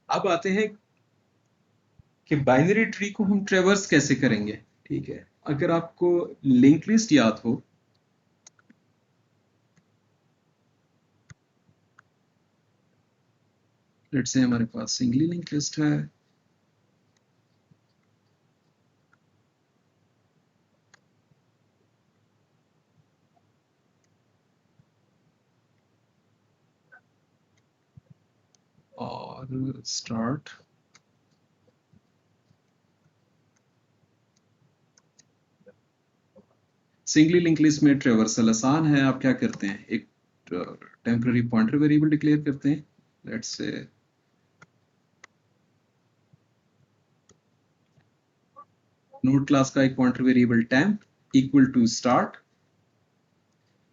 अब आते हैं कि बाइनरी ट्री को हम ट्रेवर्स कैसे करेंगे। ठीक है, अगर आपको लिंक लिस्ट याद हो, लेट्स से हमारे पास सिंगली लिंक लिस्ट है, और स्टार्ट सिंगली लिंक लिस्ट में ट्रेवर्सल आसान है। आप क्या करते हैं, एक टेम्पररी पॉइंटर वेरिएबल डिक्लेयर करते हैं, लेट्स से नोड क्लास का एक pointer variable temp equal to start,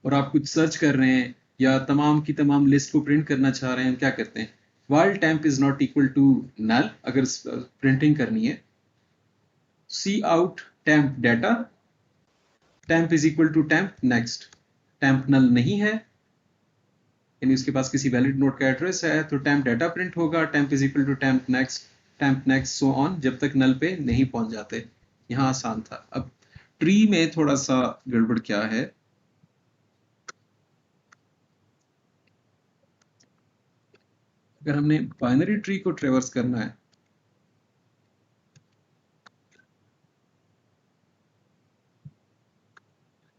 और आप कुछ सर्च कर रहे हैं या तमाम की तमाम लिस्ट को प्रिंट करना चाह रहे हैं, क्या करते हैं, while temp is not equal to null, अगर प्रिंटिंग करनी है, सी out temp data, temp is equal to temp next, temp null नहीं है यानी उसके पास किसी वैलिड नोड का एड्रेस है, तो temp data प्रिंट होगा, temp is equal to temp next so on, जब तक null पे नहीं पहुंच जाते। यहाँ आसान था। अब ट्री में थोड़ा सा गड़बड़ क्या है, अगर हमने बाइनरी ट्री को ट्रेवर्स करना है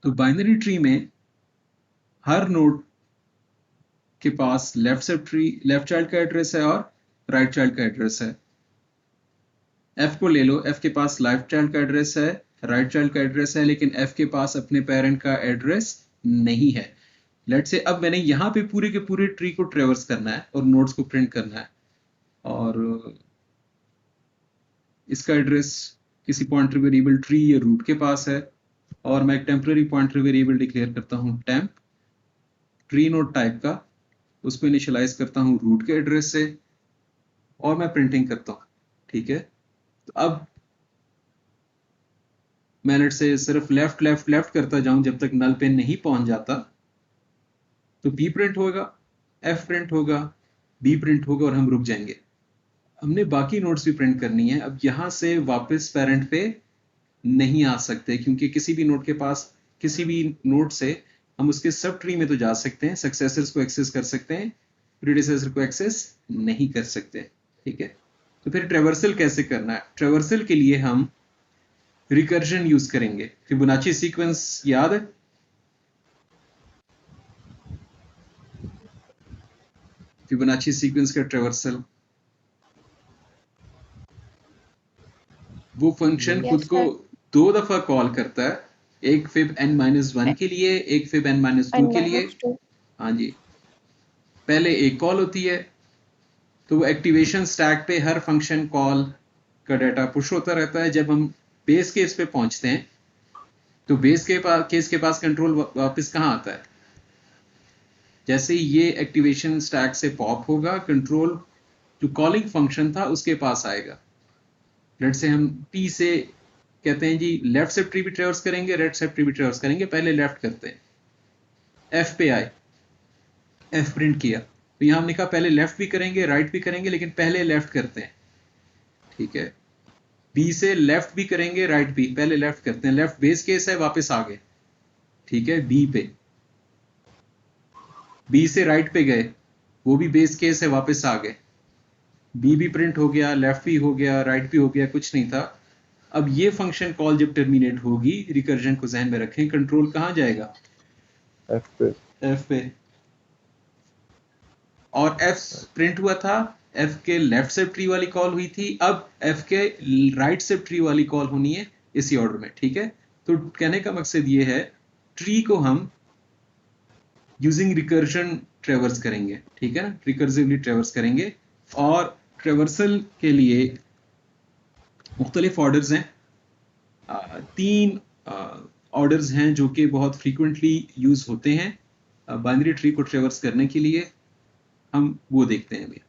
तो बाइनरी ट्री में हर नोड के पास लेफ्ट चाइल्ड का एड्रेस है और राइट चाइल्ड का एड्रेस है। एफ को ले लो, एफ के पास लेफ्ट चाइल्ड का एड्रेस है, राइट चाइल्ड का एड्रेस है, लेकिन एफ के पास अपने पेरेंट का एड्रेस नहीं है। लेट से अब मैंने यहाँ पे पूरे के पूरे ट्री को ट्रेवर्स करना है और नोड्स को प्रिंट करना है, और इसका एड्रेस किसी पॉइंटर वेरिएबल ट्री या रूट के पास है, और मैं एक टेम्पररी पॉइंटर वेरिएबल डिक्लेयर करता हूँ टेम्प ट्री नोड टाइप का, उसको इनिशियलाइज करता हूँ रूट के एड्रेस से, और मैं प्रिंटिंग करता हूँ। ठीक है, तो अब मैं लेट से सिर्फ लेफ्ट लेफ्ट लेफ्ट करता जाऊं जब तक नल पे नहीं पहुंच जाता, तो बी प्रिंट होगा, एफ प्रिंट होगा, बी प्रिंट होगा, और हम रुक जाएंगे। हमने बाकी नोड्स भी प्रिंट करनी है। अब यहां से वापस पेरेंट पे नहीं आ सकते, क्योंकि किसी भी नोड के पास, किसी भी नोड से हम उसके सब ट्री में तो जा सकते हैं, सक्सेसर्स को एक्सेस कर सकते हैं, प्रीडिसेसर को एक्सेस नहीं कर सकते। ठीक है, तो फिर ट्रेवर्सल कैसे करना है। ट्रेवर्सल के लिए हम रिकर्जन यूज करेंगे। फिबोनाची सीक्वेंस याद है, फिबोनाची सीक्वेंस का ट्रेवर्सल, वो फंक्शन खुद यस को सर। 2 दफा कॉल करता है, एक फिब n-1 के लिए, एक फिब n-2 के लिए। -2। हाँ जी, पहले एक कॉल होती है, तो वो एक्टिवेशन स्टैक पे हर फंक्शन कॉल का डाटा पुश होता रहता है। जब हम बेस केस पे पहुंचते हैं, तो बेस केस के पास कंट्रोल वापस कहाँ आता है, जैसे ही ये एक्टिवेशन स्टैक से पॉप होगा, कंट्रोल जो कॉलिंग फंक्शन था उसके पास आएगा। लेट से हम टी से कहते हैं जी लेफ्ट से ट्री भी ट्रेवर्स करेंगे, राइट से ट्री भी ट्रेवर्स करेंगे, पहले लेफ्ट करते हैं, एफ पे आए, एफ प्रिंट किया, तो यहां हमने कहा पहले लेफ्ट भी करेंगे राइट भी करेंगे, लेकिन पहले लेफ्ट करते हैं। ठीक है, बी से लेफ्ट भी करेंगे राइट भी, पहले लेफ्ट करते हैं, लेफ्ट बेस केस है, वापस आ गए। ठीक है, बी पे, बी से राइट पे गए, वो भी बेस केस है, वापस आ गए, बी भी प्रिंट हो गया, लेफ्ट भी हो गया, राइट भी हो गया, कुछ नहीं था। अब ये फंक्शन कॉल जब टर्मिनेट होगी, रिकर्जन को ध्यान में रखें, कंट्रोल कहां जाएगा, एफ पे। एफ पे, और एफ प्रिंट हुआ था, एफ के लेफ्ट से ट्री वाली कॉल हुई थी, अब एफ के राइट से ट्री वाली कॉल होनी है, इसी ऑर्डर में। ठीक है, तो कहने का मकसद ये है, ट्री को हम यूजिंग रिकर्जन ट्रेवर्स करेंगे। ठीक है ना, रिकर्सिवली ट्रेवर्स करेंगे, और ट्रेवर्सल के लिए मुख्तलिफ ऑर्डर्स हैं, 3 ऑर्डर्स हैं जो कि बहुत फ्रीक्वेंटली यूज होते हैं बाइनरी ट्री को ट्रेवर्स करने के लिए। हम वो देखते हैं भैया।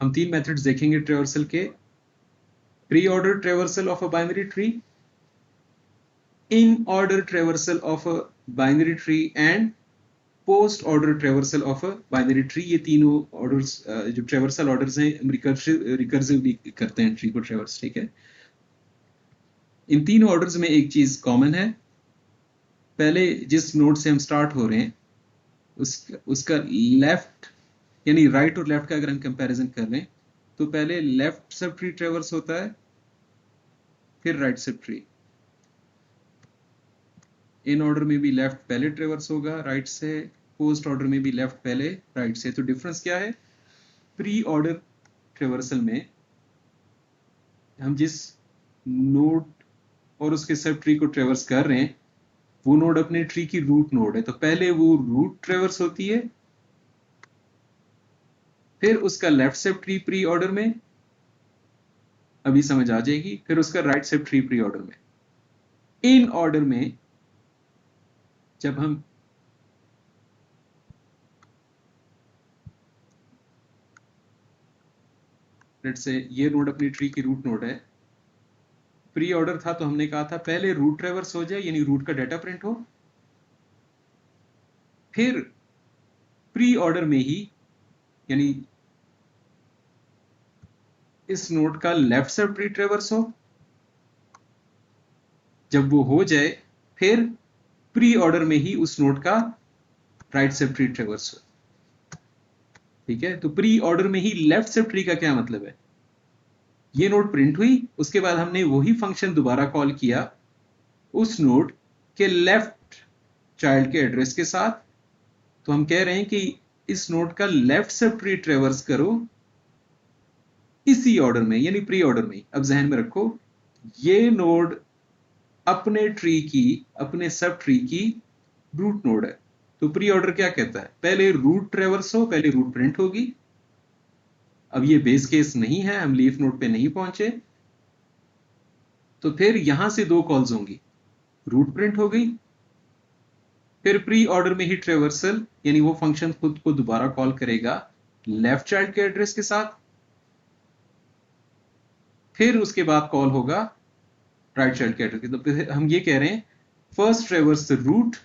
हम 3 मेथड्स देखेंगे ट्रेवर्सल के। Pre order traversal of a binary tree, in order traversal of a binary tree and post order traversal of a binary tree. ये तीनों ऑर्डर्स जो ट्रेवर्सल ऑर्डर्स हैं रिकर्सिवली करते हैं ट्री को ट्रेवर्स, ठीक है। इन तीनों ऑर्डर्स में एक चीज कॉमन है, पहले जिस नोड से हम स्टार्ट हो रहे हैं उसका लेफ्ट यानी राइट और लेफ्ट का अगर हम कंपैरिजन कर रहे हैं तो पहले लेफ्ट सब ट्री ट्रेवर्स होता है, फिर right sub tree. In order में भी लेफ्ट पहले ट्रेवर्स होगा राइट से, पोस्ट ऑर्डर में भी लेफ्ट पहले राइट से। तो डिफरेंस क्या है? प्री ऑर्डर ट्रेवर्सल में हम जिस नोड और उसके सब ट्री को ट्रेवर्स कर रहे हैं वो नोड अपने ट्री की रूट नोड है, तो पहले वो रूट ट्रेवर्स होती है, फिर उसका left sub tree pre order में, अभी समझ आ जाएगी, फिर उसका right sub tree pre order में। इन ऑर्डर में जब हम लेट्स से ये नोड अपनी ट्री की रूट नोड है, प्री ऑर्डर था तो हमने कहा था पहले रूट ट्रेवर्स हो जाए यानी रूट का डाटा प्रिंट हो, फिर प्री ऑर्डर में ही यानी इस नोड का लेफ्ट सब ट्री ट्रेवर्स हो, जब वो हो जाए फिर प्री ऑर्डर में ही उस नोड का राइट सब ट्री ट्रेवर्स हो, ठीक है। तो प्री ऑर्डर में ही लेफ्ट सब ट्री का क्या मतलब है? ये नोड प्रिंट हुई, उसके बाद हमने वही फंक्शन दोबारा कॉल किया उस नोड के लेफ्ट चाइल्ड के एड्रेस के साथ। तो हम कह रहे हैं कि इस नोड का लेफ्ट सब ट्री ट्रेवर्स करो इसी ऑर्डर में यानी प्री ऑर्डर में। अब जहन में रखो ये नोड अपने ट्री की अपने सब ट्री की रूट नोड है, तो प्री ऑर्डर क्या कहता है? पहले रूट ट्रेवर्स हो, पहले रूट प्रिंट होगी। अब ये बेस केस नहीं है, हम लीफ नोड पे नहीं पहुंचे, तो फिर यहां से दो कॉल्स होंगी, रूट प्रिंट हो गई, फिर प्री ऑर्डर में ही ट्रेवर्सल यानी वो फंक्शन खुद को दोबारा कॉल करेगा लेफ्ट चाइल्ड के एड्रेस के साथ, फिर उसके बाद कॉल होगा राइट चाइल्ड के एड्रेस के। तो हम ये कह रहे हैं first traverse the root,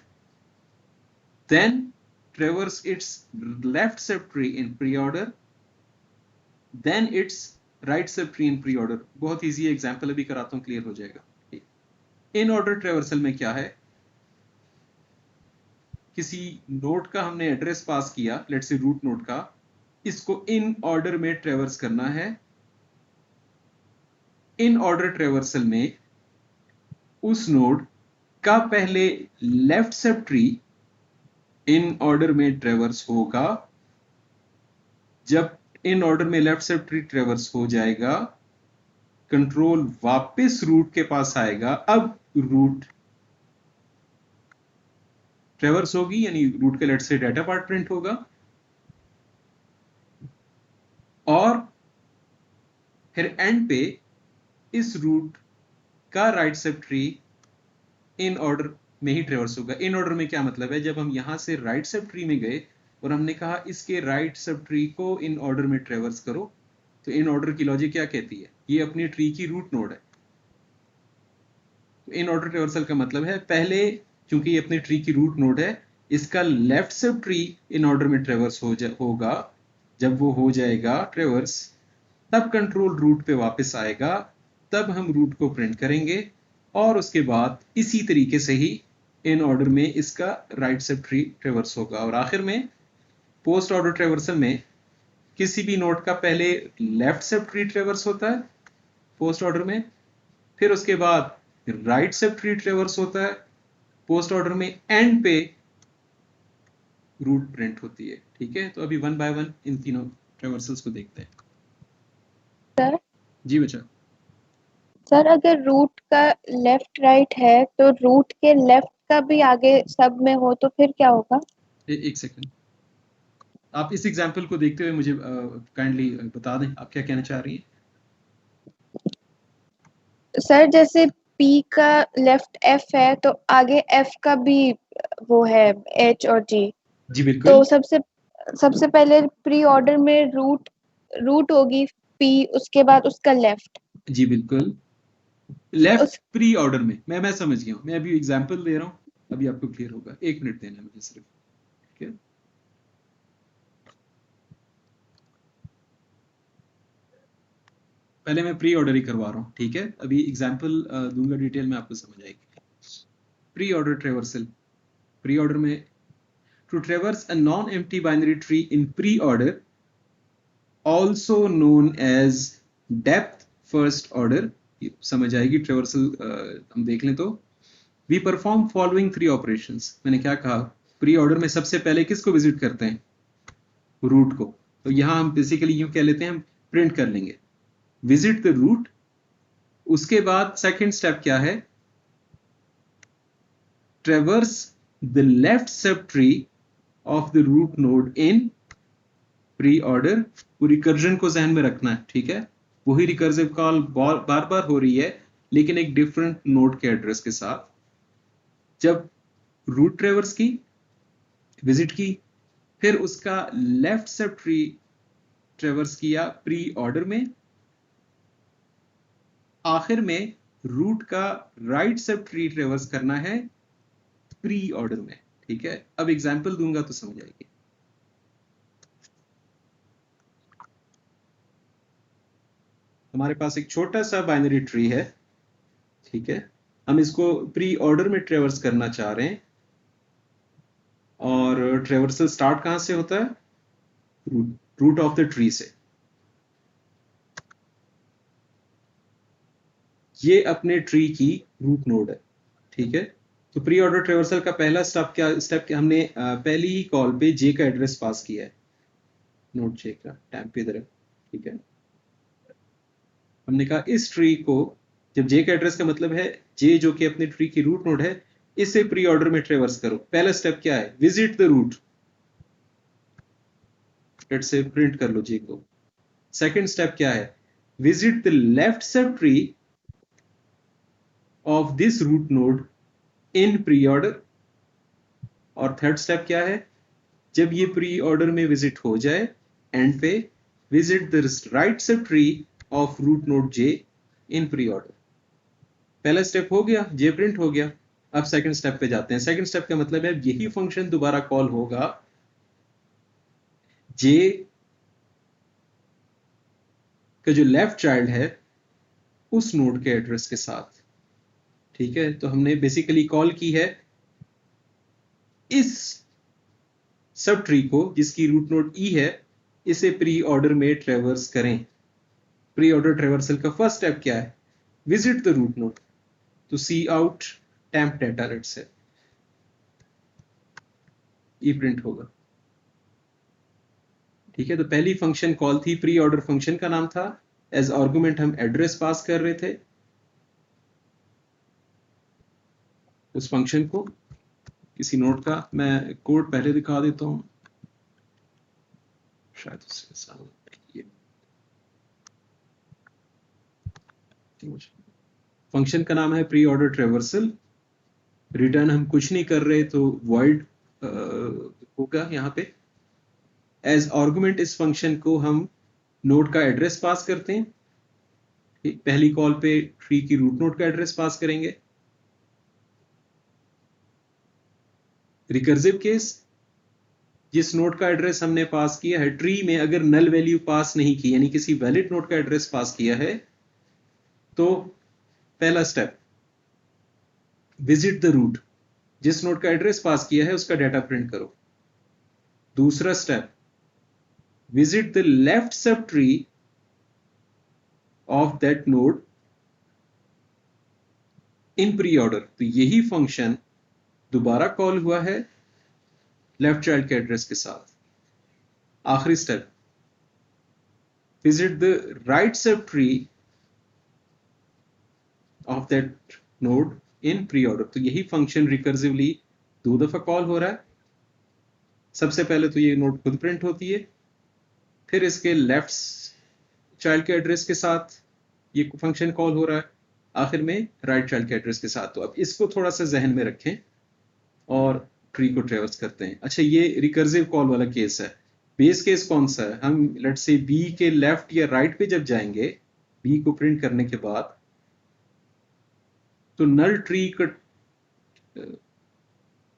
then traverse its left sub tree in pre order, then its right sub tree in pre order. बहुत इजी एग्जांपल अभी कराता हूं, क्लियर हो जाएगा। इन ऑर्डर ट्रेवर्सल में क्या है? किसी नोड का हमने एड्रेस पास किया, लेट्स से रूट नोड का, इसको इन ऑर्डर में ट्रेवर्स करना है। इन ऑर्डर ट्रेवर्सल में उस नोड का पहले left sub tree in order में ट्रेवर्स होगा, जब इन ऑर्डर में लेफ्ट सब ट्री ट्रेवर्स हो जाएगा कंट्रोल वापस रूट के पास आएगा। अब रूट ट्रेवर्स होगी यानी रूट के लेट से डाटा पार्ट प्रिंट होगा, और फिर एंड पे इस रूट का right sub tree in order में ही ट्रेवर्स होगा। इन ऑर्डर में क्या मतलब है? जब हम यहां से राइट सब ट्री में गए और हमने कहा इसके राइट सब ट्री को इन ऑर्डर में ट्रेवर्स करो, तो इन ऑर्डर की लॉजिक क्या कहती है? ये अपनी ट्री की रूट नोड है, तो इन ऑर्डर ट्रेवर्सल का मतलब है पहले चूंकि ये अपनी ट्री की रूट नोड है, इसका left sub tree in order में ट्रेवर्स होगा। जब वो हो जाएगा ट्रेवर्स, तब कंट्रोल रूट पे वापस आएगा, तब हम रूट को प्रिंट करेंगे, और उसके बाद इसी तरीके से ही इन ऑर्डर में इसका राइट सब ट्री ट्रेवर्स होगा। और आखिर में पोस्ट ऑर्डर ट्रेवर्सल में किसी भी नोड का पहले लेफ्ट सब ट्री ट्रेवर्स होता है पोस्ट ऑर्डर में, फिर उसके बाद राइट सब ट्री ट्रेवर्स होता है पोस्ट ऑर्डर में, एंड पे रूट प्रिंट होती है, ठीक है। तो अभी वन बाय वन इन तीनों ट्रेवर्सल्स को देखते हैं। सर जी बच्चा। सर अगर रूट का लेफ्ट राइट है तो रूट के लेफ्ट का भी आगे सब में हो तो फिर क्या होगा? एक सेकंड, आप इस एग्जाम्पल को देखते हुए मुझे काइंडली बता दें आप क्या कहना चाह रही हैं। सर जैसे P का लेफ्ट F है तो आगे F का भी वो है H और G, जी बिल्कुल। तो सबसे पहले प्री ऑर्डर में रूट होगी P, उसके बाद उसका लेफ्ट। जी बिल्कुल। लेफ्ट प्री ऑर्डर में मैं समझ गया हूँ, मैं अभी एग्जांपल दे रहा हूँ, अभी आपको क्लियर होगा, 1 मिनट देना मुझे सिर्फ, ठीक है। पहले मैं प्री ऑर्डर ही करवा रहा हूँ, ठीक है, अभी एग्जांपल दूंगा डिटेल में, आपको समझ आएगी। Pre order traversal, pre order में to traverse a non-empty binary tree in pre-order, also known as depth first order, समझ आएगी ट्रेवर्सल, हम देख लें तो we perform following 3 operations। मैंने क्या कहा, प्री ऑर्डर में सबसे पहले किसको विजिट करते हैं, रूट को, तो यहां हम बेसिकली यूं कह लेते हैं, हम प्रिंट कर लेंगे विजिट द रूट। उसके बाद सेकंड स्टेप क्या है, traverse the left sub tree of the root node in pre order. वो रिकर्जन को जहन में रखना है, ठीक है, वही रिकर्सिव कॉल बार बार हो रही है लेकिन एक डिफरेंट नोड के एड्रेस के साथ। जब रूट ट्रेवर्स की, विजिट की, फिर उसका लेफ्ट सब ट्री ट्रेवर्स किया प्री ऑर्डर में, आखिर में रूट का राइट सब ट्री ट्रेवर्स करना है प्री ऑर्डर में, ठीक है। अब एग्जांपल दूंगा तो समझ आएगी। हमारे पास एक छोटा सा बाइनरी ट्री है, ठीक है, हम इसको प्री ऑर्डर में ट्रेवर्स करना चाह रहे हैं, और ट्रेवर्सल स्टार्ट कहां से होता है, रूट ऑफ द ट्री से। ये अपने ट्री की रूट नोड है, ठीक है। तो प्री ऑर्डर ट्रेवर्सल का पहला स्टेप क्या हमने पहली ही कॉल पे जे का एड्रेस पास किया है, नोड जे का, टैम्प इधर है, ठीक है। हमने कहा इस ट्री को, जब जे का एड्रेस का मतलब है जे जो कि अपने ट्री की रूट नोड है, इसे प्री ऑर्डर में ट्रेवर्स करो। पहला स्टेप क्या है, विजिट द रूट, लेट से प्रिंट कर लो जे को। सेकंड स्टेप क्या है, visit the left sub tree of this root node in pre order. और थर्ड स्टेप क्या है, जब ये प्री ऑर्डर में विजिट हो जाए, एंड पे visit the right sub tree of root node J in pre order. पहला स्टेप हो गया, जे प्रिंट हो गया। अब सेकंड स्टेप पे जाते हैं। सेकंड स्टेप का मतलब है यही फंक्शन दोबारा कॉल होगा जे का जो लेफ्ट चाइल्ड है उस नोड के एड्रेस के साथ, ठीक है। तो हमने बेसिकली कॉल की है इस सब ट्री को जिसकी रूट नोड ई है, इसे प्री ऑर्डर में ट्रेवर्स करें। प्री ऑर्डर ट्रेवर्सल का फर्स्ट स्टेप क्या है, visit the root node to see out temp data, let's say E print होगा, ठीक है। तो पहली फंक्शन कॉल थी प्री ऑर्डर, फंक्शन का नाम था, एज आर्गुमेंट हम एड्रेस पास कर रहे थे उस फंक्शन को, किसी नोड का। मैं कोड पहले दिखा देता हूं, शायद उसके साथ ये फंक्शन का नाम है प्री ऑर्डर ट्रेवर्सल। रिटर्न हम कुछ नहीं कर रहे तो वॉइड होगा यहाँ पे। एज आर्गुमेंट इस फंक्शन को हम नोड का एड्रेस पास करते हैं, पहली कॉल पे ट्री की रूट नोड का एड्रेस पास करेंगे। रिकर्सिव केस, जिस नोड का एड्रेस हमने पास किया है ट्री में, अगर नल वैल्यू पास नहीं की, यानी किसी वैलिड नोड का एड्रेस पास किया है, तो पहला स्टेप विजिट द रूट, जिस नोड का एड्रेस पास किया है उसका डाटा प्रिंट करो। दूसरा step visit the left sub tree of that node in pre order. तो यही फंक्शन दोबारा कॉल हुआ है लेफ्ट चाइल्ड के एड्रेस के साथ। आखिरी step visit the right sub tree of that node in pre order. तो यही फंक्शन रिकर्सिवली 2 दफा कॉल हो रहा है। सबसे पहले तो ये नोड खुद प्रिंट होती है, फिर इसके लेफ्ट चाइल्ड के एड्रेस के साथ ये फंक्शन कॉल हो रहा है, आखिर में राइट चाइल्ड के एड्रेस के साथ। तो अब इसको थोड़ा सा जहन में रखें और ट्री को ट्रेवर्स करते हैं। अच्छा, ये रिकर्सिव कॉल वाला केस है। बेस केस कौन सा है, हम लेट्स से बी के लेफ्ट या राइट पे जब जाएंगे, बी को प्रिंट करने के बाद तो नल ट्री का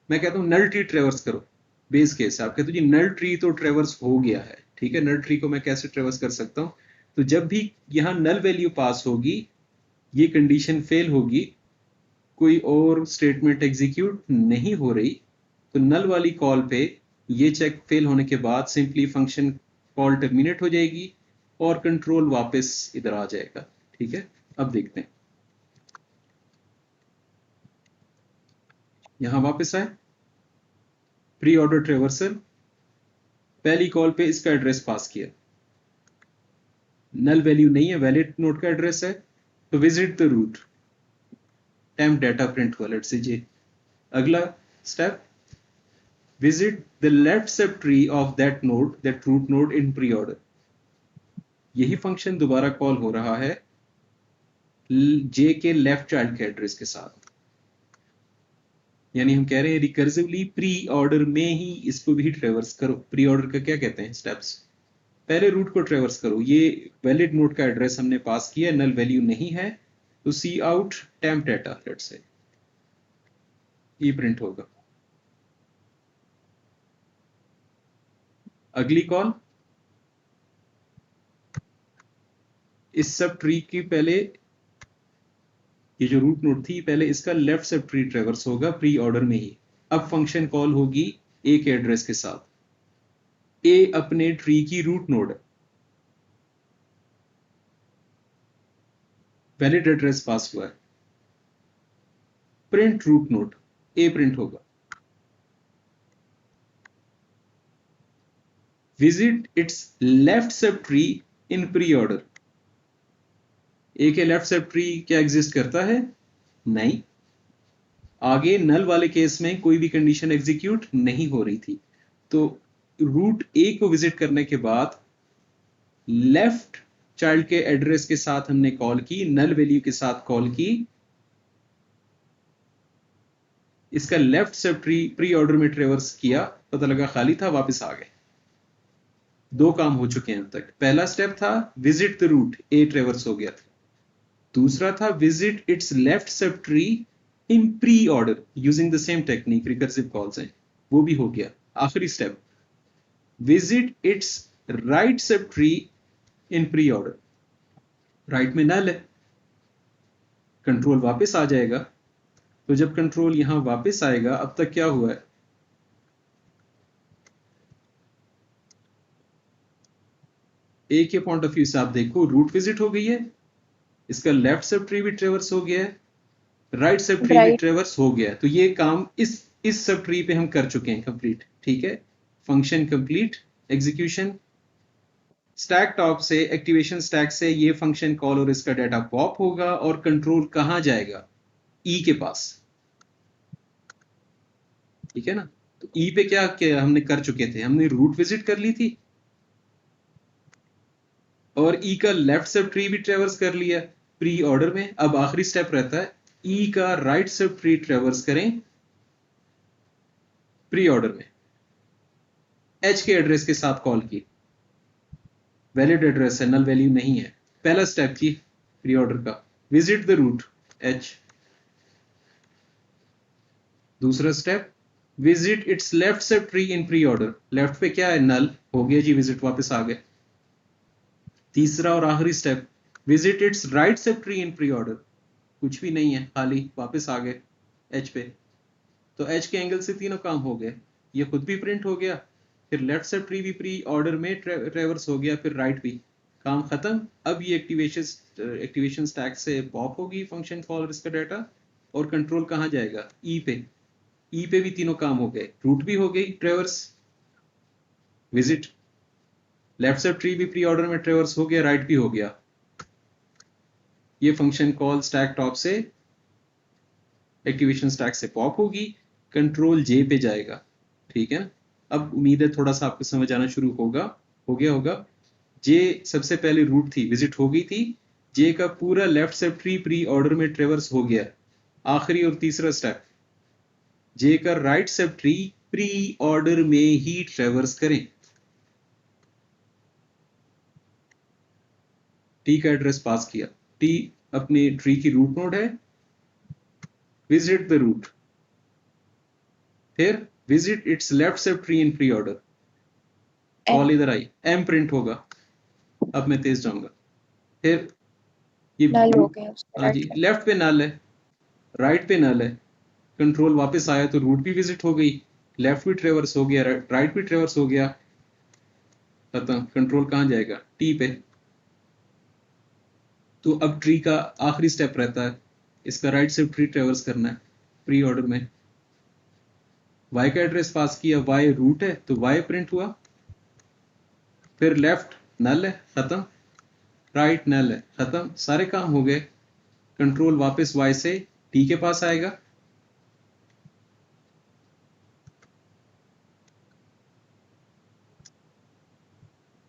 मैं कहता हूं नल ट्री ट्रेवर्स करो। बेस केस आप कहते हो जी नल ट्री तो ट्रेवर्स हो गया है, ठीक है, नल ट्री को मैं कैसे ट्रेवर्स कर सकता हूं? तो जब भी यहां नल वैल्यू पास होगी, ये कंडीशन फेल होगी, कोई और स्टेटमेंट एग्जीक्यूट नहीं हो रही, तो नल वाली कॉल पे ये चेक फेल होने के बाद सिंपली फंक्शन कॉल टर्मिनेट हो जाएगी और कंट्रोल वापस इधर आ जाएगा। ठीक है, अब देखते हैं, यहां वापस आए, प्री ऑर्डर ट्रेवर्सल, पहली कॉल पे इसका एड्रेस पास किया, नल वैल्यू नहीं है, वैलिड नोड का एड्रेस है, तो visit the root, temp data print हुआ, लेट्स से जी। अगला step, visit the left subtree of that node, that root node in pre-order। यही फंक्शन दोबारा कॉल हो रहा है जे के लेफ्ट चाइल्ड के एड्रेस के साथ, यानी हम कह रहे हैं रिकर्सिवली प्री ऑर्डर में ही इसको भी ट्रेवर्स करो। प्री ऑर्डर का क्या कहते हैं स्टेप्स? पहले रूट को ट्रेवर्स करो, ये वैलिड नोड का एड्रेस हमने पास किया, नल वैल्यू नहीं है, तो cout temp data, let's say ये प्रिंट होगा। अगली कॉल, इस सब ट्री की पहले ये जो रूट नोड थी पहले इसका लेफ्ट सब ट्री ट्रेवर्स होगा प्री ऑर्डर में ही। अब फंक्शन कॉल होगी ए के एड्रेस के साथ। ए अपने ट्री की रूट नोड है, वैलिड एड्रेस पास हुआ है, print root node, A print होगा। Visit its left sub tree in pre order. A के लेफ्ट सब ट्री क्या एग्जिस्ट करता है? नहीं, आगे नल वाले केस में कोई भी कंडीशन एग्जीक्यूट नहीं हो रही थी, तो रूट ए को विजिट करने के बाद लेफ्ट चाइल्ड के एड्रेस के साथ हमने कॉल की, नल वैल्यू के साथ कॉल की, इसका left sub tree pre order में ट्रेवर्स किया, पता लगा खाली था, वापस आ गए। दो काम हो चुके हैं अब तक। पहला स्टेप था visit the root, A traverse हो गया था। दूसरा था visit its left sub tree in pre order using the same technique, recursive calls हैं, वो भी हो गया। आखिरी step, visit its right sub tree in pre order. Right में नल है, कंट्रोल वापस आ जाएगा। तो जब कंट्रोल यहां वापस आएगा, अब तक क्या हुआ है? ए के पॉइंट ऑफ व्यू से आप देखो, रूट विजिट हो गई है, इसका लेफ्ट सब ट्री भी ट्रेवर्स हो गया है, राइट सब ट्री भी राइट। ट्रेवर्स हो गया है। तो ये काम इस सब ट्री पे हम कर चुके हैं कंप्लीट। ठीक है, function complete, execution, stack top से, एक्टिवेशन स्टैक से ये फंक्शन कॉल और इसका डाटा पॉप होगा, और कंट्रोल कहां जाएगा? ई के पास। ठीक है ना, तो ई पे क्या हमने कर चुके थे, हमने रूट विजिट कर ली थी और ई का लेफ्ट सब ट्री भी ट्रेवर्स कर लिया प्री ऑर्डर में। अब आखिरी स्टेप रहता है ई का राइट सब ट्री ट्रेवर्स करें प्री ऑर्डर में, एच के एड्रेस के साथ कॉल की, वैलिड एड्रेस है, नल वैल्यू नहीं है। पहला स्टेप थी प्री ऑर्डर का, विजिट द रूट एच। दूसरा step, visit its left sub tree in pre order, left पे क्या है? नल, हो गया जी, विजिट, वापस आ गए। तीसरा और आखिरी step, visit its right sub tree in pre order, कुछ भी नहीं है, खाली, वापस आ गए एच पे। तो एच के एंगल से तीनों काम हो गए, ये खुद भी प्रिंट हो गया, फिर लेफ्ट सब ट्री भी प्री ऑर्डर में ट्रेवर्स हो गया, फिर राइट भी, काम खत्म। अब ये एक्टिवेशन स्टैक से पॉप होगी फंक्शन कॉल और इसका डाटा, और कंट्रोल कहां जाएगा? ई पे। ई पे भी तीनों काम हो गए, रूट भी हो गई ट्रेवर्स, विजिट, लेफ्ट सब ट्री भी प्री ऑर्डर में ट्रेवर्स हो गया, राइट भी हो गया। ये फंक्शन कॉल स्टैक टॉप से एक्टिवेशन स्टैक से पॉप होगी, कंट्रोल जे पे जाएगा। ठीक है ना, अब उम्मीद है थोड़ा सा आपको समझ आना शुरू होगा, हो गया होगा। जे सबसे पहले रूट थी, विजिट हो गई थी, जे का पूरा left sub tree pre order में ट्रेवर्स हो गया। आखिरी और तीसरा स्टेप, जे का right sub tree pre order में ही ट्रेवर्स करें। टी का एड्रेस पास किया, टी अपने ट्री की रूट नोड है, visit the root, फिर visit its left subtree in pre order, call इधर आई, m प्रिंट होगा, अब मैं तेज जाऊंगा, फिर ये नल हो गया उसका, हाँ जी, right? लेफ्ट पे नल है, राइट पे नल है, कंट्रोल वापस आया तो रूट भी विजिट हो गई, लेफ्ट भी ट्रेवर्स हो गया, राइट भी ट्रेवर्स हो गया, खत्म। कंट्रोल कहाँ जाएगा? टी पे। तो अब ट्री का आखिरी स्टेप रहता है, इसका राइट से ट्री ट्रेवर्स करना है प्री ऑर्डर में। y का एड्रेस पास किया, y रूट है तो y प्रिंट हुआ, फिर लेफ्ट नल है, खत्म, राइट नल है, खत्म, सारे काम हो गए। कंट्रोल वापस y से t के पास आएगा,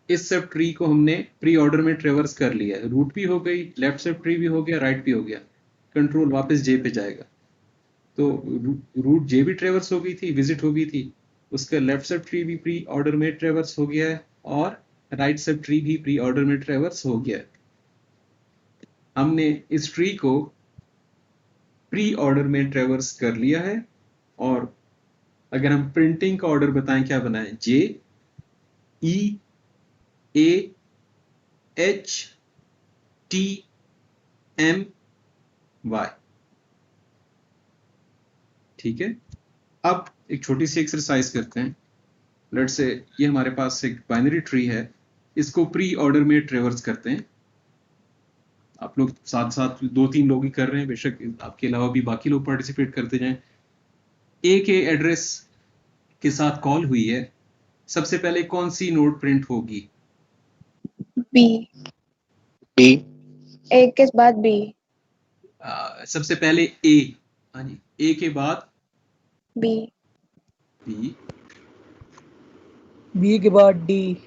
इस सब ट्री को हमने प्री ऑर्डर में ट्रेवर्स कर लिया, रूट भी हो गई, लेफ्ट सब ट्री भी हो गया, राइट भी हो गया। कंट्रोल वापस जे पे जाएगा, तो रूट जे भी ट्रेवर्स हो गई थी, विजिट हो गई थी, उसका लेफ्ट सब ट्री भी प्री ऑर्डर में ट्रेवर्स हो गया है, और राइट सब ट्री भी प्री ऑर्डर में ट्रेवर्स हो गया है। हमने इस ट्री को प्री ऑर्डर में ट्रेवर्स कर लिया है, और अगर हम प्रिंटिंग का ऑर्डर बताएं, क्या बनाएं? J E A H T M Y, ठीक है। अब एक छोटी सी एक्सरसाइज करते हैं। लेट्स से ये हमारे पास एक बाइनरी ट्री है, इसको प्री ऑर्डर में ट्रेवर्स करते हैं। आप लोग साथ साथ 2-3 लोग ही कर रहे हैं, बेशक आपके अलावा भी बाकी लोग पार्टिसिपेट करते जाएं। ए के एड्रेस के साथ कॉल हुई है, सबसे पहले कौन सी नोड प्रिंट होगी? B, बी, A के बाद B, सबसे पहले ए, हाँ जी, ए के बाद B, बी, बी के बाद डी,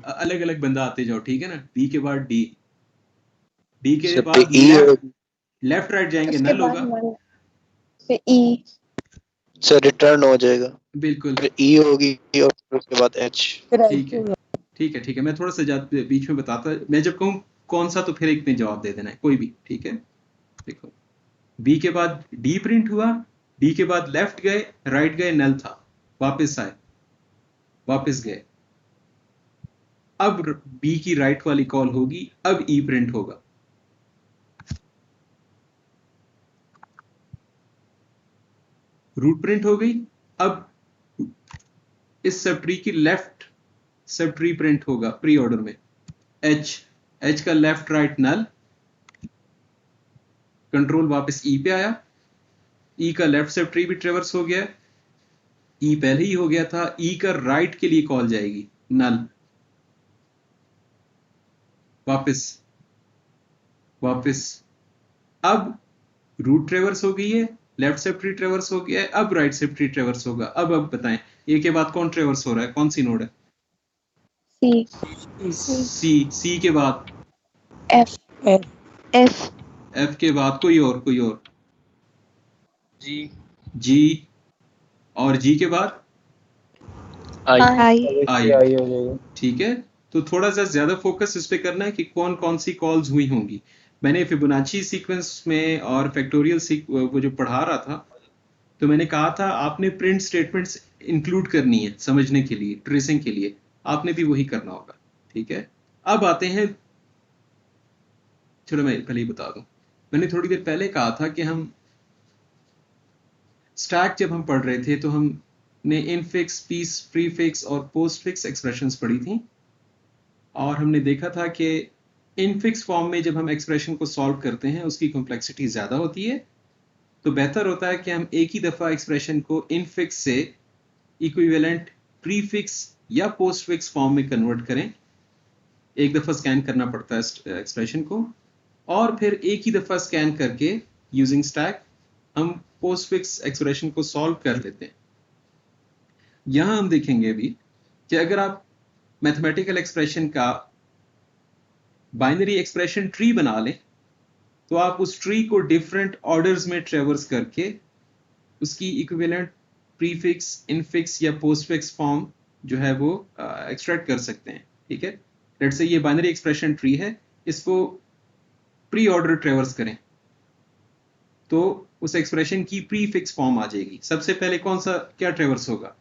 अलग अलग बंदा आते जाओ, ठीक है ना। बी के बाद डी, डी के सब पे बाद ई लेफ्ट, होगी, लेफ्ट राइट जाएंगे, उसके नल बाद होगा, नल, फिर E, सर रिटर्न हो जाएगा, बिल्कुल, फिर ई होगी और फिर उसके बाद एच। फिर ठीक है, ठीक है, ठीक है। मैं थोड़ा सा बीच में बताता, मैं जब कहूँ कौन सा तो फिर एक में जवाब दे देना है, कोई भी, ठीक है। देखो, बी के बाद डी प्रिंट हुआ, डी के बाद लेफ्ट गए, राइट गए, नल था, वापस आए, वापस गए, अब बी की राइट वाली कॉल होगी, अब ई प्रिंट होगा। रूट प्रिंट हो गई, अब इस सब ट्री की लेफ्ट सब ट्री प्रिंट होगा प्री ऑर्डर में, एच, एच का लेफ्ट राइट नल, कंट्रोल वापस ई पे आया, ई का लेफ्ट सब ट्री भी ट्रेवर्स हो गया, ई पहले ही हो गया था, ई का राइट के लिए कॉल जाएगी, नल, वापस, वापस, अब रूट ट्रेवर्स हो गई है, लेफ्ट से ट्री ट्रेवर्स हो गया है, अब राइट से ट्री ट्रेवर्स होगा। अब बताएं, ए के बाद कौन ट्रेवर्स हो रहा है, कौन सी नोड है? C, सी के बाद F, एफ, F, एफ के बाद कोई और, जी, जी, और जी के बाद आई, I, आई, आई हो जाएगा। ठीक है। तो थोड़ा सा ज्यादा फोकस इस पे करना है कि कौन कौन सी कॉल्स हुई होंगी। मैंने फिबोनाची सीक्वेंस में और फैक्टोरियल वो जो पढ़ा रहा था, तो मैंने कहा था आपने प्रिंट स्टेटमेंट्स इंक्लूड करनी है समझने के लिए, ट्रेसिंग के लिए, आपने भी वही करना होगा, ठीक है। अब आते हैं, चलो मैं पहले ही बता दूं, मैंने थोड़ी देर पहले कहा था कि हम स्टैक जब हम पढ़ रहे थे तो हमने इनफिक्स, पीस, प्रीफिक्स और पोस्टफिक्स एक्सप्रेशंस पढ़ी थी, और हमने देखा था कि इनफिक्स फॉर्म में जब हम एक्सप्रेशन को सॉल्व करते हैं उसकी कॉम्प्लेक्सिटी ज्यादा होती है, तो बेहतर होता है कि हम एक ही दफा एक्सप्रेशन को इनफिक्स से इक्विवेलेंट प्रीफिक्स या पोस्टफिक्स फॉर्म में कन्वर्ट करें। एक दफा स्कैन करना पड़ता है एक्सप्रेशन को, और फिर एक ही दफा स्कैन करके यूजिंग स्टैक हम पोस्टफिक्स एक्सप्रेशन को सॉल्व कर लेते हैं। यहां हम देखेंगे अभी कि अगर आप मैथमेटिकल एक्सप्रेशन का बाइनरी एक्सप्रेशन ट्री बना लें, तो आप उस ट्री को डिफरेंट ऑर्डर्स में ट्रेवर्स करके उसकी इक्विवेलेंट प्रीफिक्स, इनफिक्स या पोस्टफिक्स फॉर्म जो है वो एक्सट्रैक्ट कर सकते हैं, ठीक है। लेट्स से ये बाइनरी एक्सप्रेशन ट्री है, इसको प्री ऑर्डर ट्रेवर्स करें, तो उस एक्सप्रेशन की प्रीफिक्स फॉर्म आ जाएगी। सबसे पहले कौन सा क्या ट्रेवर्स होगा?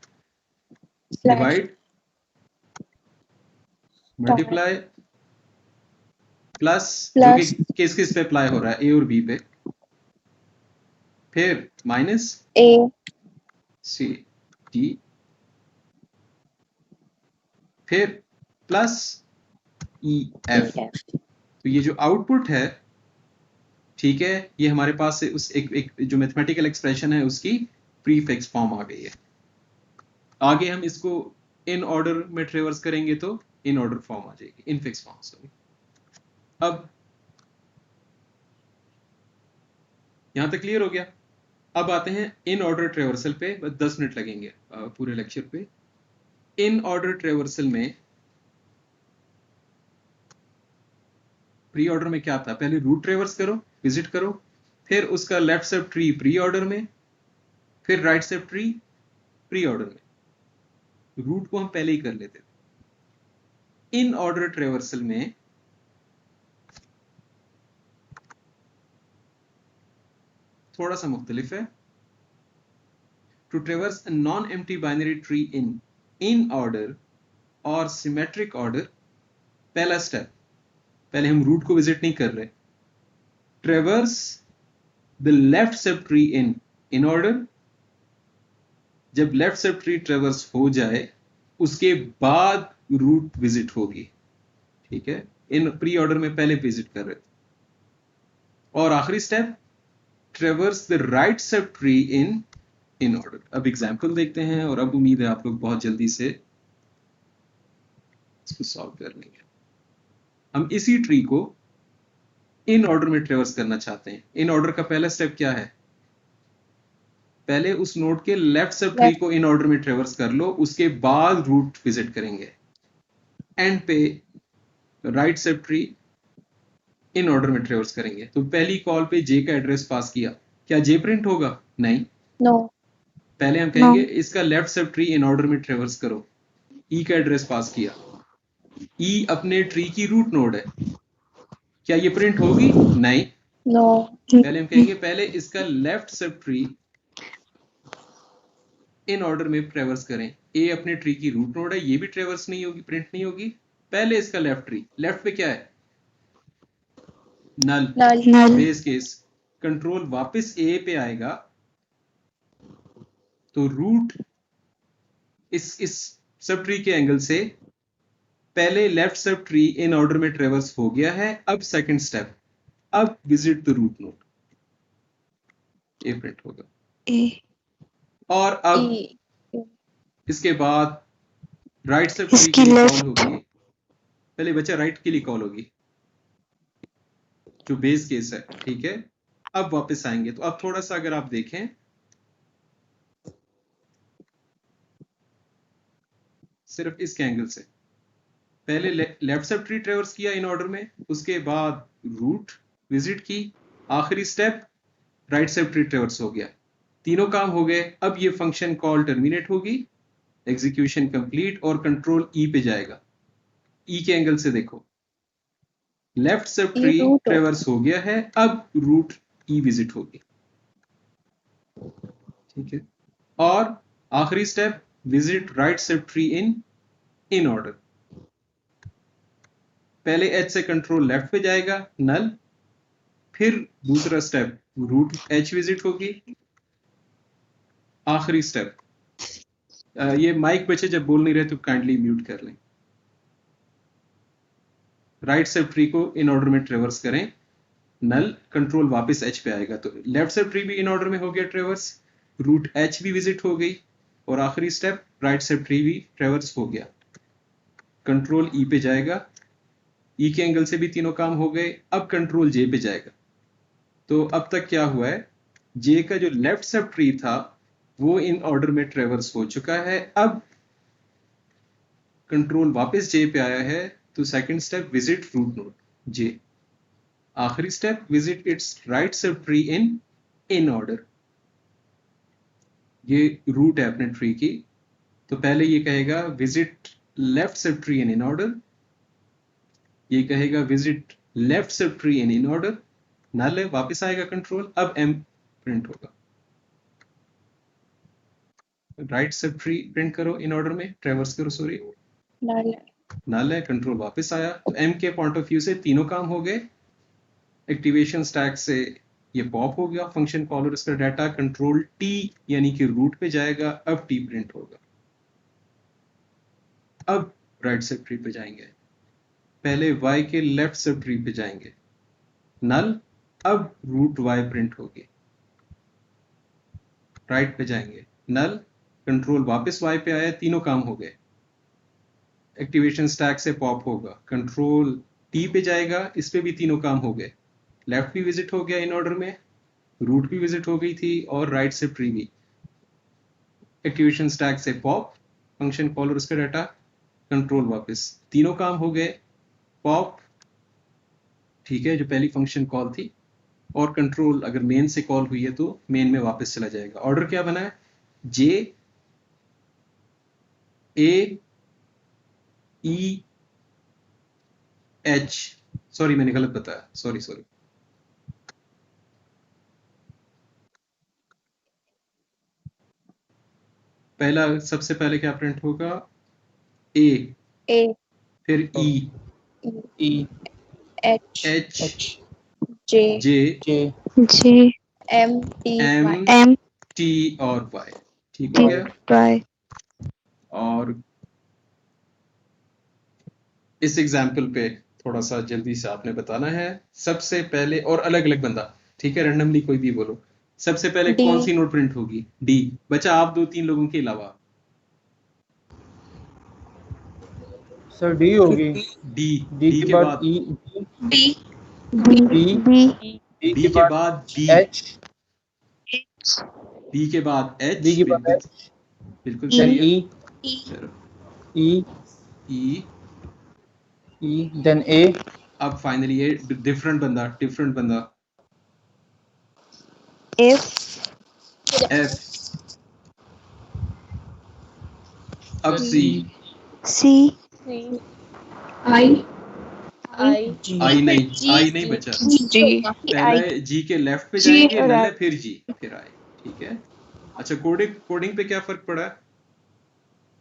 स्लैश डिवाइड, मल्टीप्लाई, प्लस, जो कि प्लस किस किस पे अप्लाई हो रहा है? ए और बी पे। फिर माइनस ए सी डी, फिर प्लस ई ई एफ। एफ। तो ये जो आउटपुट है, ठीक है, ये हमारे पास से उस एक जो मैथमेटिकल एक्सप्रेशन है उसकी प्रीफिक्स फॉर्म आ गई है। आगे हम इसको इन ऑर्डर में ट्रेवर्स करेंगे तो इन ऑर्डर फॉर्म आ जाएगी, इनफिक्स फॉर्म। सॉरी, अब यहां तक क्लियर हो गया। अब आते हैं इन ऑर्डर ट्रेवर्सल पे, बस 10 मिनट लगेंगे पूरे लेक्चर पे। इन ऑर्डर ट्रेवर्सल में प्री ऑर्डर में क्या था? पहले रूट ट्रेवर्स करो, विजिट करो, फिर उसका left sub tree pre order में, फिर right sub tree pre order में। रूट को हम पहले ही कर लेते थे। इन ऑर्डर ट्रेवर्सल में थोड़ा सा मुख्तलिफ है। To traverse a non empty binary tree in order और सिमेट्रिक ऑर्डर, पहला स्टेप, पहले हम रूट को विजिट नहीं कर रहे। Traverse the left sub tree in order. जब लेफ्ट सब ट्री ट्रेवर्स हो जाए उसके बाद रूट विजिट होगी, ठीक है। इन प्री ऑर्डर में पहले विजिट कर रहे थे। और आखिरी step, traverse the right sub tree in order. अब एग्जांपल देखते हैं और अब उम्मीद है आप लोग बहुत जल्दी से इसको सॉल्व कर लेंगे। हम इसी ट्री को इन ऑर्डर में ट्रेवर्स करना चाहते हैं। इन ऑर्डर का पहला स्टेप क्या है? पहले उस नोड के लेफ्ट सब ट्री को इन ऑर्डर में ट्रेवर्स कर लो, उसके बाद रूट विजिट करेंगे। एंड पे right sub tree in order में ट्रेवर्स करेंगे। तो पहली कॉल पे जे का एड्रेस पास किया, क्या जे प्रिंट होगा? नहीं। नो। पहले हम कहेंगे इसका left sub tree in order में ट्रेवर्स करो, ई का एड्रेस पास किया। ई अपने ट्री की रूट नोड है, क्या ये प्रिंट होगी? नहीं। नो। पहले हम कहेंगे पहले इसका left sub tree in order में ट्रेवर्स करें। ए अपने ट्री की रूट नोड है, ये भी ट्रेवर्स नहीं होगी, प्रिंट नहीं होगी। पहले इसका लेफ्ट ट्री, लेफ्ट पे क्या है? नल, बेस केस। कंट्रोल वापस ए पे आएगा तो रूट इस सब ट्री के एंगल से पहले left sub tree in order में ट्रेवर्स हो गया है। अब सेकंड स्टेप, अब visit the root node, A print होगा। और अब इसके बाद राइट सब ट्री के लिए कॉल होगी, पहले बच्चा राइट के लिए कॉल होगी जो बेस केस है, ठीक है। अब वापस आएंगे तो अब थोड़ा सा अगर आप देखें, सिर्फ इस एंगल से पहले लेफ्ट सब ट्री ट्रेवर्स किया इन ऑर्डर में, उसके बाद रूट विजिट की, आखिरी step right sub tree traverse हो गया। तीनों काम हो गए। अब ये फंक्शन कॉल टर्मिनेट होगी, एग्जीक्यूशन कंप्लीट और कंट्रोल ई पे जाएगा। ई के एंगल से देखो, लेफ्ट सब ट्री ट्रेवर्स हो गया है, अब रूट ई विजिट होगी, ठीक है। और आखिरी step, visit right sub tree in order. पहले एच से कंट्रोल लेफ्ट पे जाएगा, नल, फिर दूसरा स्टेप रूट एच विजिट होगी, आखिरी स्टेप। ये माइक बच्चे जब बोल नहीं रहे तो काइंडली म्यूट कर लें। राइट सब ट्री को इन ऑर्डर में ट्रेवर्स करें, नल, कंट्रोल वापस एच पे आएगा तो लेफ्ट सब ट्री भी इन ऑर्डर में हो गया ट्रेवर्स, रूट एच भी विजिट हो गई, और आखिरी स्टेप राइट सब ट्री भी ट्रेवर्स हो गया। कंट्रोल ई पे जाएगा, ई के एंगल से भी तीनों काम हो गए। अब कंट्रोल जे पे जाएगा। तो अब तक क्या हुआ है, जे का जो लेफ्ट सब ट्री था वो इन ऑर्डर में ट्रेवर्स हो चुका है। अब कंट्रोल वापस जे पे आया है तो second step visit root node J, आखिरी step visit its right sub tree in order. ये रूट है अपने ट्री की, तो पहले ये कहेगा visit left sub tree in order, ये कहेगा visit left sub tree in order, null है, वापस आएगा कंट्रोल। अब प्रिंट होगा। राइट सब ट्री प्रिंट करो इन ऑर्डर में, ट्रेवर्स करो सॉरी, नल नल है, कंट्रोल वापस आया। तो एम के पॉइंट ऑफ व्यू से तीनों काम हो गए। एक्टिवेशन स्टैक से ये पॉप हो गया फंक्शन कॉल और इसका डाटा कंट्रोल टी यानी कि रूट पे जाएगा। अब टी प्रिंट होगा। अब राइट सब ट्री पे जाएंगे, पहले y के लेफ्ट सब ट्री पे जाएंगे, नल। अब रूट y प्रिंट होगी। राइट पे जाएंगे, नल, कंट्रोल वापस y पे आया, तीनों काम हो गए। एक्टिवेशन स्टैक से पॉप होगा, कंट्रोल टी पे जाएगा, इस पे भी तीनों काम हो गए। लेफ्ट भी विजिट हो गया इन ऑर्डर में, रूट भी विजिट हो गई थी और राइट से ट्री भी। एक्टिवेशन स्टैक से पॉप फंक्शन कॉल और उसका डाटा, कंट्रोल वापस, तीनों काम हो गए। पॉप ठीक है जो पहली फंक्शन कॉल थी, और कंट्रोल अगर मेन से कॉल हुई है तो मेन में वापस चला जाएगा। ऑर्डर क्या बना है, जे ए ई एच, सॉरी मैंने गलत बताया, सॉरी। पहला सबसे पहले क्या प्रिंट होगा, ए, ए फिर E, E H H, J J, J M T M, Y M T और वाई। ठीक T हो गया। Y और इस एग्जाम्पल पे थोड़ा सा जल्दी से आपने बताना है। सबसे पहले, और अलग अलग बंदा, ठीक है, रैंडमली कोई भी बोलो। सबसे पहले D। कौन सी नोट प्रिंट होगी, डी। बचा आप 2-3 लोगों के अलावा। सर डी होगी। डी, डी के बाद ई, डी बी, B डी के बाद बी, एच, बी के बाद एच, बी के बाद बिल्कुल एच, बिल्कुल E। सही है। ई चलो ई, ई। ई, देन ए, अब फाइनली ये डिफरेंट बंदा F एफ। अब सी, C आई आई नहीं बचा। जी पहले जी के लेफ्ट पे जी जाएंगे, और नल आई। है, फिर जी, फिर आई। ठीक है। अच्छा, कोडिंग पे क्या फर्क पड़ा है।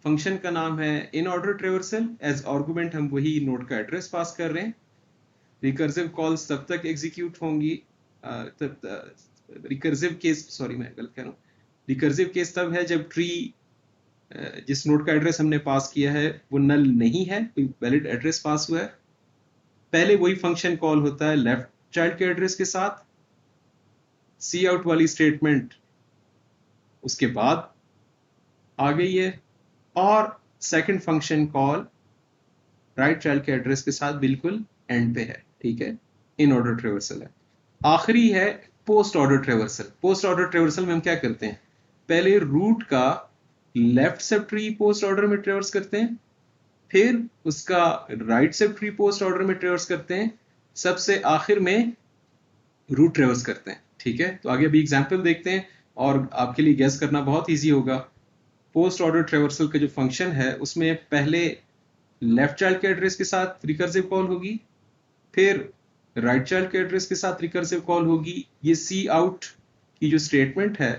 फंक्शन का नाम है inorder traversal, as argument हम वही नोड का एड्रेस पास कर रहे हैं। रिकर्सिव कॉल्स तब तक एग्जीक्यूट होंगी, रिकर्सिव केस, सॉरी मैं गलत कह रहा हूँ। रिकर्सिव केस तब है जब ट्री जिस नोड का एड्रेस हमने पास किया है वो नल नहीं है, कोई वैलिड एड्रेस पास हुआ है। पहले वही फंक्शन कॉल होता है लेफ्ट चाइल्ड के एड्रेस के साथ, सी आउट वाली स्टेटमेंट उसके बाद आ गई है, और second function call right child के एड्रेस के साथ बिल्कुल एंड पे है। ठीक है, इन ऑर्डर ट्रेवर्सल है। आखिरी है post order traversal. Post order traversal में हम क्या करते हैं, पहले रूट का left sub tree post order में ट्रेवर्स करते हैं, फिर उसका right sub tree post order में ट्रेवर्स करते हैं, सबसे आखिर में रूट ट्रेवर्स करते हैं। ठीक है, तो आगे अभी एग्जांपल देखते हैं और आपके लिए गेस करना बहुत इजी होगा। पोस्ट ऑर्डर ट्रेवर्सल का जो फंक्शन है उसमें पहले लेफ्ट चाइल्ड के एड्रेस के साथ रिकर्सिव कॉल होगी, फिर राइट चाइल्ड के एड्रेस के साथ रिकर्सिव कॉल होगी। ये सी आउट की जो स्टेटमेंट है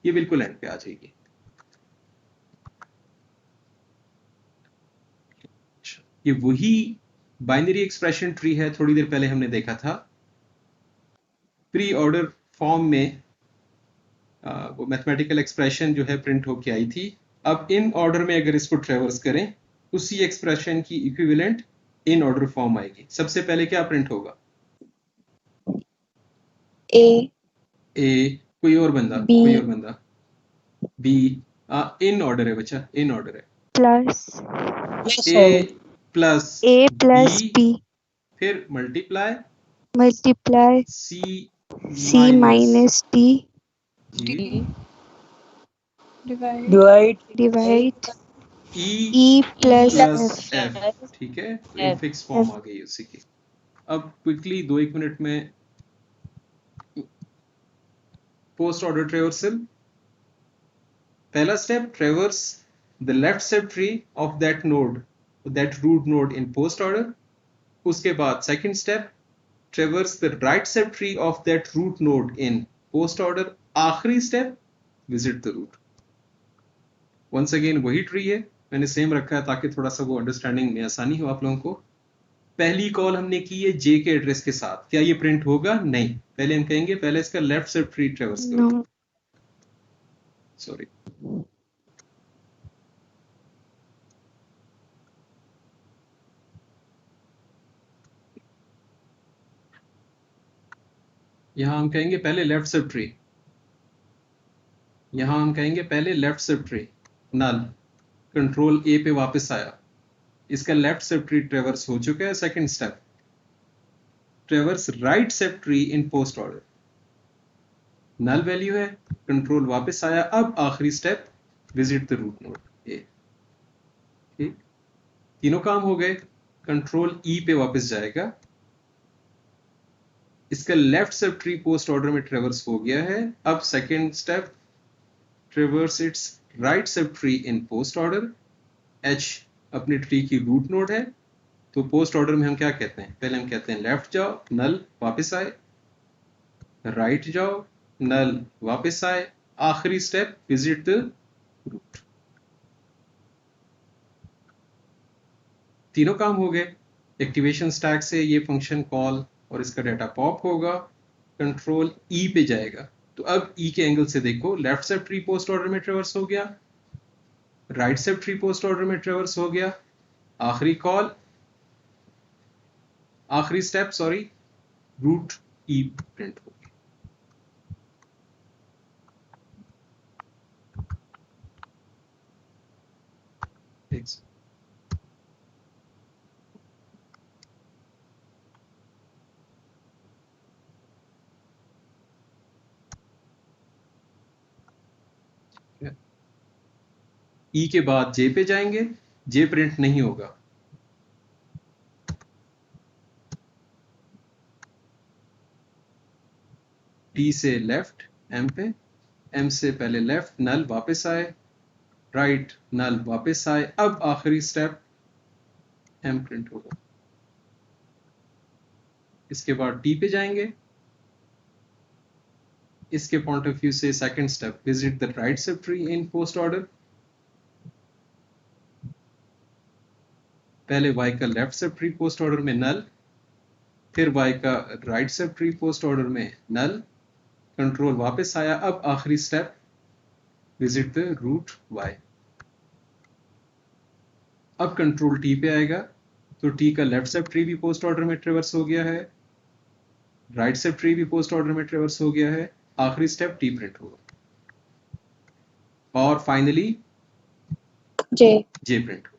ये बिल्कुल एंड पे आ जाएगी। ये वही बाइनरी एक्सप्रेशन ट्री है थोड़ी देर पहले हमने देखा था। प्री ऑर्डर फॉर्म में वो मैथमेटिकल एक्सप्रेशन जो है प्रिंट होके आई थी। अब इन ऑर्डर में अगर इसको ट्रेवर्स करें, उसी एक्सप्रेशन की इक्विवेलेंट इन ऑर्डर फॉर्म आएगी। सबसे पहले क्या प्रिंट होगा, ए कोई और बंदा बी। इन ऑर्डर है बच्चा, इन ऑर्डर है। plus A plus A plus B फिर मल्टीप्लाई multiply सी C minus D divide E plus plus F F. ठीक है, तो एक फिक्स फॉर्म आ गई उसी की। अब क्विकली 2-1 मिनट में पोस्ट ऑर्डर ट्रेवर्सल। पहला step, traverse the left sub tree of that node, that root node in post order. उसके बाद second step, traverse the right sub tree of that root node in post order आखिरी step visit the root. Once again वही tree है, मैंने same रखा है ताकि थोड़ा सा वो अंडरस्टैंडिंग में आसानी हो आप लोगों को। पहली कॉल हमने की है जे के एड्रेस के साथ, क्या ये प्रिंट होगा? नहीं, पहले हम कहेंगे पहले इसका लेफ्ट से ट्री ट्रेवर्स करो। No. सॉरी, यहां हम कहेंगे पहले लेफ्ट सब ट्री, यहां हम कहेंगे पहले लेफ्ट सब ट्री। नल कंट्रोल ए पे वापस आया, इसका लेफ्ट सब ट्री ट्रेवर्स हो चुका है। Second step traverse right sub tree in post order. Null value है, कंट्रोल वापस आया। अब आखिरी step visit the root node A. ठीक, तीनों काम हो गए। कंट्रोल ई पे वापस जाएगा, इसका left sub tree post order में ट्रेवर्स हो गया है। अब second step ट्रेवर्स it's right sub tree in post order. H अपने ट्री की रूट नोड है, तो पोस्ट ऑर्डर में हम क्या कहते हैं? पहले हम कहते हैं लेफ्ट जाओ, नल वापस आए, राइट जाओ, नल वापस आए, आखिरी स्टेप विजिट द रूट। तीनों काम हो गए। एक्टिवेशन स्टैक से ये फंक्शन कॉल और इसका डाटा पॉप होगा, कंट्रोल ई पे जाएगा। तो अब ई के एंगल से देखो, left sub tree post order में ट्रेवर्स हो गया, right sub tree post order में ट्रेवर्स हो गया, आखिरी कॉल आखिरी स्टेप सॉरी रूट ई प्रिंट हो गया। ई के बाद जे पे जाएंगे, जे प्रिंट नहीं होगा। टी से लेफ्ट एम पे, एम से पहले लेफ्ट, नल वापस आए, राइट नल वापस आए। अब आखिरी स्टेप एम प्रिंट होगा। इसके बाद टी पे जाएंगे, इसके पॉइंट ऑफ व्यू से second step visit the right sub tree in post order. पहले वाई का left sub tree post order में नल, फिर वाई का right sub tree post order में नल, कंट्रोल वापस आया। अब आखिरी step visit the root Y. अब कंट्रोल टी पे आएगा, तो टी का लेफ्ट सब ट्री भी पोस्ट ऑर्डर में ट्रेवर्स हो गया है, राइट सब ट्री भी पोस्ट ऑर्डर में ट्रेवर्स हो गया है, आखिरी स्टेप टी प्रिंट होगा और फाइनली जे जे प्रिंट होगा।